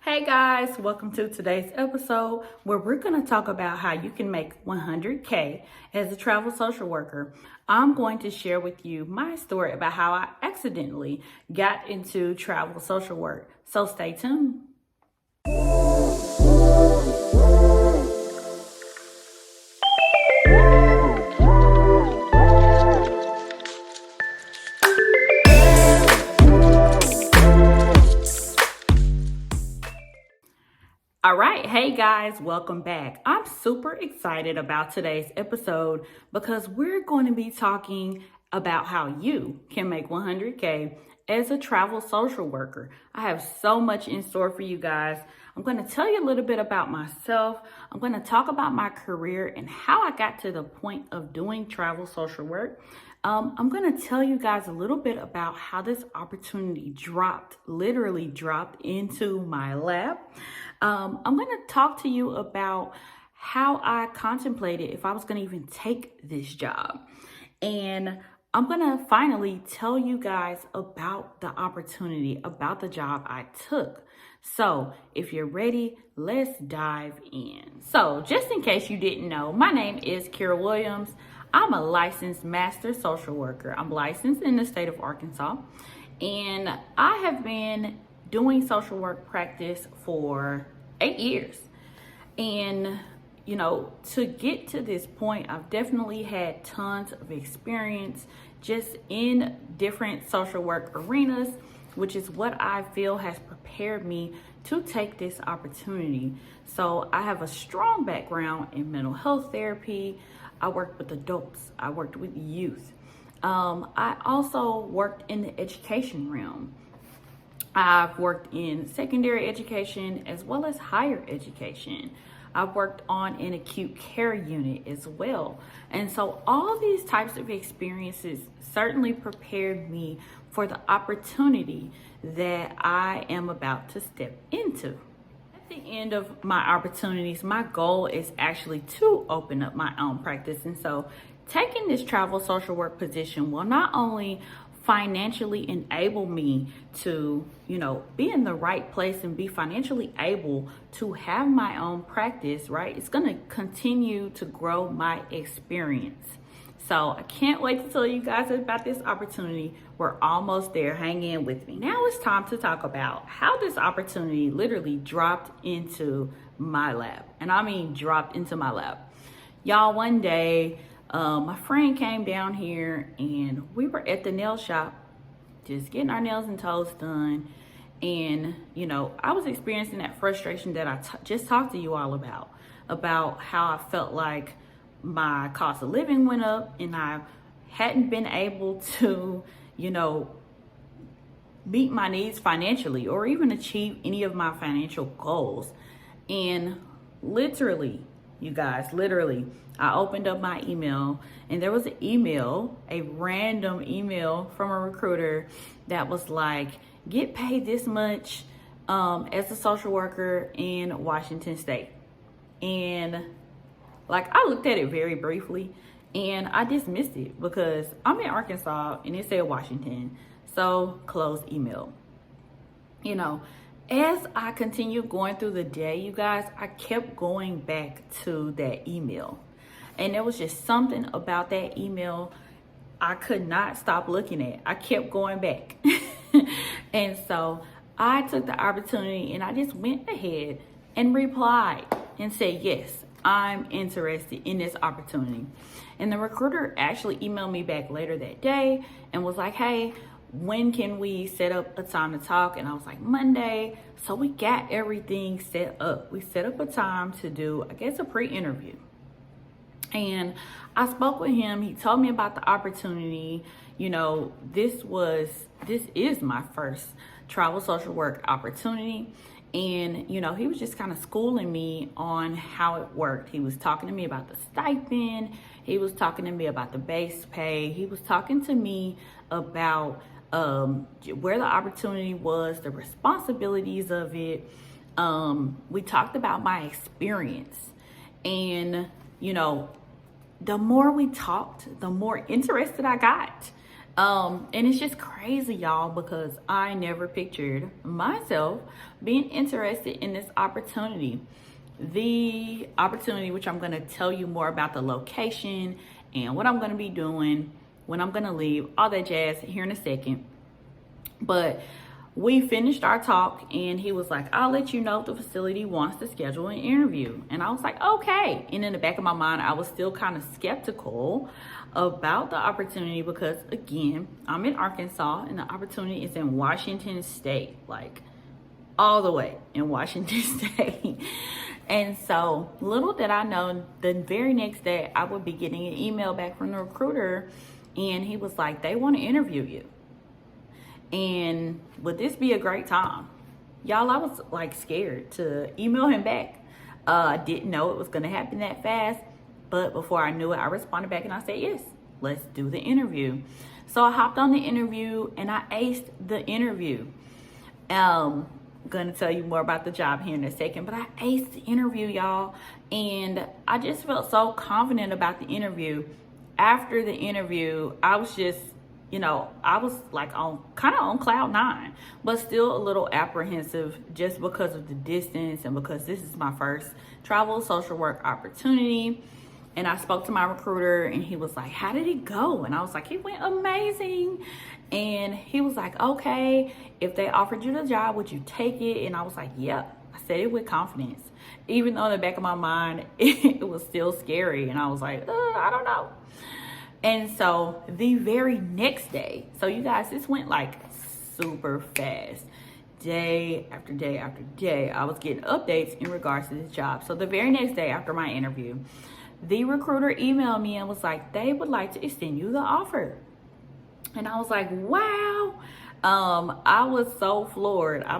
Hey guys, welcome to today's episode where we're going to talk about how you can make 100K as a travel social worker. I'm going to share with you my story about how I accidentally got into travel social work. So stay tuned. All right, hey guys, welcome back. I'm super excited about today's episode because we're going to be talking about how you can make 100K as a travel social worker. I have so much in store for you guys. I'm going to tell you a little bit about myself. I'm going to talk about my career and how I got to the point of doing travel social work. I'm going to tell you guys a little bit about how this opportunity literally dropped into my lap. I'm going to talk to you about how I contemplated if I was going to even take this job. And I'm going to finally tell you guys about the opportunity, about the job I took. So if you're ready, let's dive in. So just in case you didn't know, my name is Kira Williams. I'm a licensed master social worker. I'm licensed in the state of Arkansas, and I have been doing social work practice for 8 years. And, to get to this point, I've definitely had tons of experience just in different social work arenas, which is what I feel has prepared me to take this opportunity. So I have a strong background in mental health therapy. I worked with adults. I worked with youth. I also worked in the education realm. I've worked in secondary education as well as higher education. I've worked on an acute care unit as well. And so all these types of experiences certainly prepared me for the opportunity that I am about to step into. At the end of my opportunities, my goal is actually to open up my own practice. And so taking this travel social work position will not only financially enable me to, be in the right place and be financially able to have my own practice, right? It's going to continue to grow my experience. So I can't wait to tell you guys about this opportunity. We're almost there. Hang in with me. Now it's time to talk about how this opportunity literally dropped into my lap. And I mean dropped into my lap. Y'all, one day, my friend came down here and we were at the nail shop just getting our nails and toes done. And, I was experiencing that frustration that I just talked to you all about how I felt like my cost of living went up and I hadn't been able to, meet my needs financially or even achieve any of my financial goals. And literally, you guys, I opened up my email and there was a random email from a recruiter that was like, get paid this much as a social worker in Washington State. And I looked at it very briefly and I dismissed it because I'm in Arkansas and it said Washington. So close email. As I continued going through the day, you guys, I kept going back to that email. And there was just something about that email I could not stop looking at. I kept going back. And so I took the opportunity and I just went ahead and replied and said, yes, I'm interested in this opportunity. And the recruiter actually emailed me back later that day and was like, hey, when can we set up a time to talk? And I was like, Monday. So we got everything set up. We set up a time to do, a pre-interview. And I spoke with him. He told me about the opportunity. This is my first travel social work opportunity. And, he was just kind of schooling me on how it worked. He was talking to me about the stipend. He was talking to me about the base pay. He was talking to me about where the opportunity was, the responsibilities of it. We talked about my experience. And, the more we talked, the more interested I got. And it's just crazy, y'all, because I never pictured myself being interested in this opportunity. The opportunity, which I'm going to tell you more about the location and what I'm going to be doing, when I'm going to leave, all that jazz here in a second. But we finished our talk and he was like, I'll let you know if the facility wants to schedule an interview. And I was like, okay. And in the back of my mind, I was still kind of skeptical about the opportunity because, again, I'm in Arkansas and the opportunity is in Washington State, like all the way in Washington State. And so little did I know, the very next day I would be getting an email back from the recruiter and he was like, they want to interview you. And would this be a great time? Y'all, I was like scared to email him back. I didn't know it was going to happen that fast. But before I knew it, I responded back and I said, yes, let's do the interview. So I hopped on the interview and I aced the interview. Going to tell you more about the job here in a second, but I aced the interview, y'all. And I just felt so confident about the interview. After the interview, I was just, I was like kind of on cloud nine, but still a little apprehensive just because of the distance and because this is my first travel social work opportunity. And I spoke to my recruiter and he was like, how did it go? And I was like, it went amazing. And he was like, okay, if they offered you the job, would you take it? And I was like, yep. I said it with confidence, even though in the back of my mind, it was still scary. And I was like, I don't know. And so the very next day, so you guys, this went like super fast. Day after day after day, I was getting updates in regards to this job. So the very next day after my interview, the recruiter emailed me and was like, they would like to extend you the offer. And I was like, wow. I was so floored. I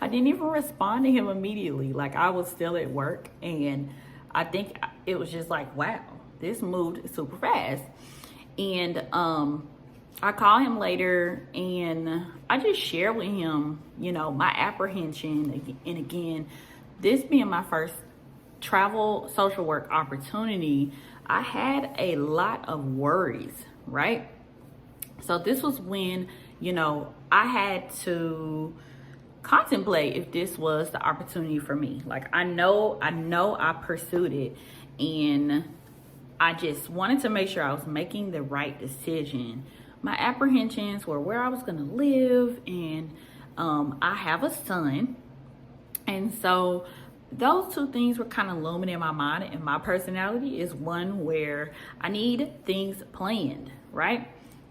didn't even respond to him immediately. Like, I was still at work and I think it was just like, wow, this moved super fast. And I called him later and I just shared with him, my apprehension. And again, this being my first travel social work opportunity, I had a lot of worries, right? So this was when, I had to contemplate if this was the opportunity for me. Like, I know I pursued it and I just wanted to make sure I was making the right decision. My apprehensions were where I was going to live, and I have a son. And so those two things were kind of looming in my mind, and my personality is one where I need things planned, right?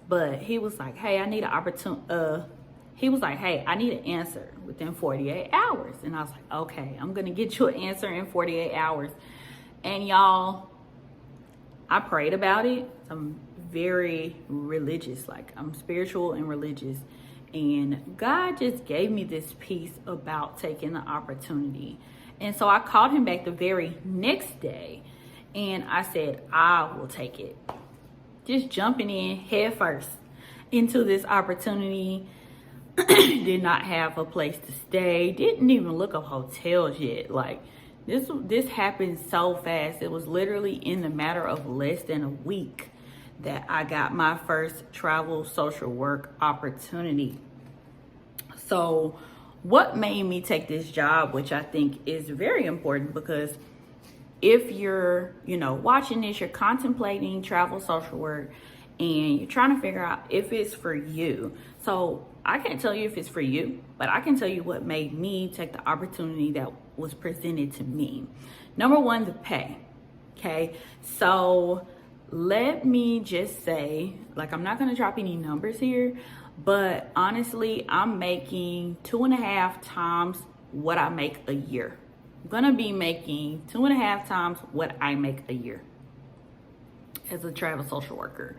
But he was like, hey, I need an opportunity. He was like, hey, I need an answer within 48 hours. And I was like, okay, I'm going to get you an answer in 48 hours. And y'all, I prayed about it. I'm very religious, like I'm spiritual and religious. And God just gave me this piece about taking the opportunity. And so I called him back the very next day and I said, I will take it. Just jumping in head first into this opportunity. Did not have a place to stay. Didn't even look up hotels yet. Like, this happened so fast. It was literally in the matter of less than a week that I got my first travel social work opportunity. So what made me take this job, which I think is very important, because if you're, watching this, you're contemplating travel social work and you're trying to figure out if it's for you. So I can't tell you if it's for you, but I can tell you what made me take the opportunity that was presented to me. Number one, the pay. Okay. So let me just say, like, I'm not going to drop any numbers here, but honestly, I'm making 2.5 times what I make a year. I'm going to be making 2.5 times what I make a year as a travel social worker.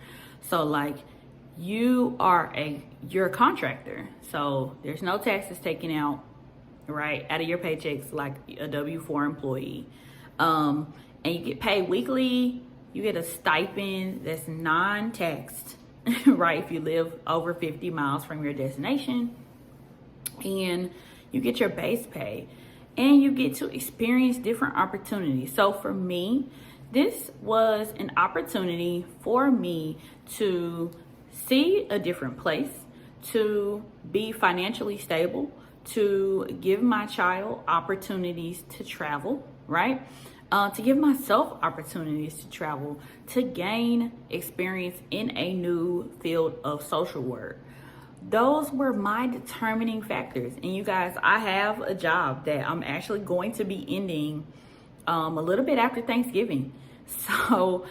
So like, you're a contractor. So there's no taxes taken out, right, out of your paychecks like a W-4 employee. And you get paid weekly. You get a stipend that's non-taxed, right, if you live over 50 miles from your destination. And you get your base pay. And you get to experience different opportunities. So for me, this was an opportunity for me to see a different place, to be financially stable, to give my child opportunities to travel, right? To give myself opportunities to travel, to gain experience in a new field of social work. Those were my determining factors. And you guys, I have a job that I'm actually going to be ending a little bit after Thanksgiving. So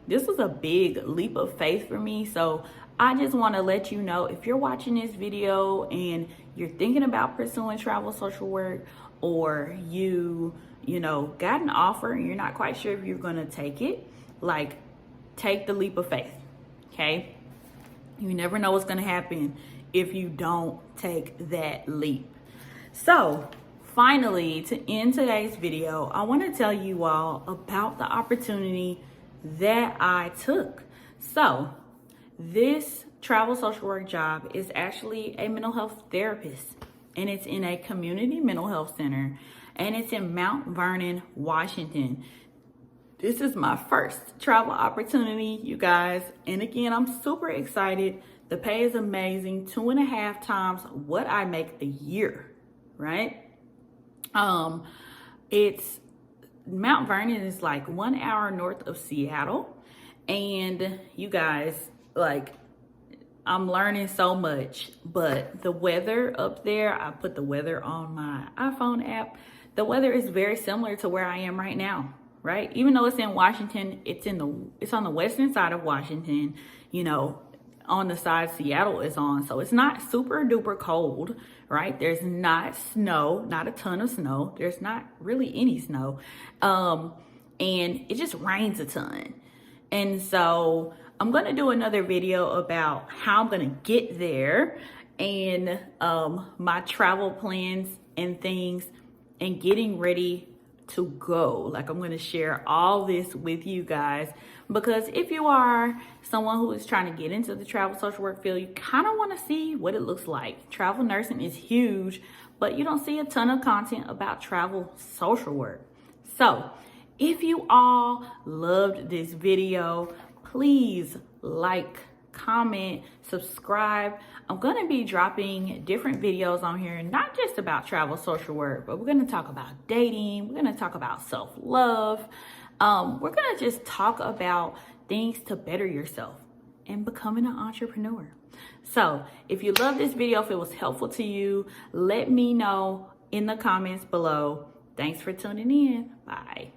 this was a big leap of faith for me. So I just want to let you know, if you're watching this video and you're thinking about pursuing travel social work, or you got an offer and you're not quite sure if you're going to take it, like, take the leap of faith. Okay? You never know what's going to happen if you don't take that leap. So finally, to end today's video, I want to tell you all about the opportunity that I took. So this travel social work job is actually a mental health therapist, and it's in a community mental health center, and it's in Mount Vernon, Washington. This is my first travel opportunity, you guys. And again, I'm super excited. The pay is amazing, 2.5 times what I make the year, right? It's Mount Vernon is like 1 hour north of Seattle. And you guys, like, I'm learning so much, but the weather up there, I put the weather on my iPhone app. The weather is very similar to where I am right now, right? Even though it's in Washington, it's on the western side of Washington, on the side Seattle is on. So it's not super duper cold, right? There's not snow, not a ton of snow. There's not really any snow. And it just rains a ton. And so I'm going to do another video about how I'm going to get there, and my travel plans and things, and getting ready to go. Like, I'm going to share all this with you guys, because if you are someone who is trying to get into the travel social work field, you kind of want to see what it looks like. Travel nursing is huge, but you don't see a ton of content about travel social work. So if you all loved this video, please like, comment, subscribe. I'm going to be dropping different videos on here, not just about travel social work, but we're going to talk about dating. We're going to talk about self-love. We're going to just talk about things to better yourself and becoming an entrepreneur. So if you love this video, if it was helpful to you, let me know in the comments below. Thanks for tuning in. Bye.